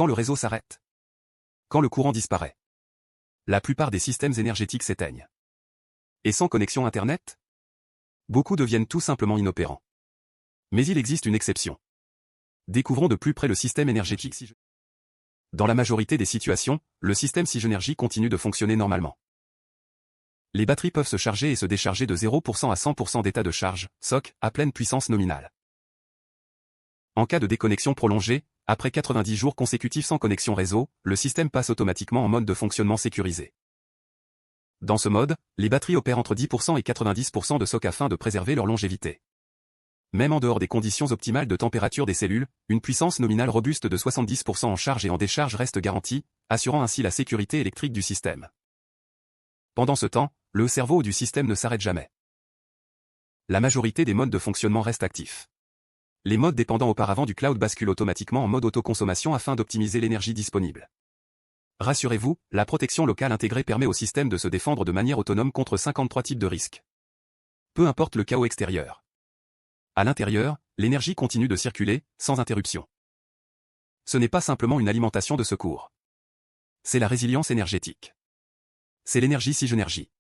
Quand le réseau s'arrête. Quand le courant disparaît. La plupart des systèmes énergétiques s'éteignent. Et sans connexion Internet? Beaucoup deviennent tout simplement inopérants. Mais il existe une exception. Découvrons de plus près le système énergétique SIGEnergie. Dans la majorité des situations, le système SIGEnergie continue de fonctionner normalement. Les batteries peuvent se charger et se décharger de 0% à 100% d'état de charge, SOC, à pleine puissance nominale. En cas de déconnexion prolongée, après 90 jours consécutifs sans connexion réseau, le système passe automatiquement en mode de fonctionnement sécurisé. Dans ce mode, les batteries opèrent entre 10% et 90% de SOC afin de préserver leur longévité. Même en dehors des conditions optimales de température des cellules, une puissance nominale robuste de 70% en charge et en décharge reste garantie, assurant ainsi la sécurité électrique du système. Pendant ce temps, le cerveau du système ne s'arrête jamais. La majorité des modes de fonctionnement restent actifs. Les modes dépendant auparavant du cloud basculent automatiquement en mode autoconsommation afin d'optimiser l'énergie disponible. Rassurez-vous, la protection locale intégrée permet au système de se défendre de manière autonome contre 53 types de risques. Peu importe le chaos extérieur. À l'intérieur, l'énergie continue de circuler, sans interruption. Ce n'est pas simplement une alimentation de secours. C'est la résilience énergétique. C'est l'énergie SIGEnergie.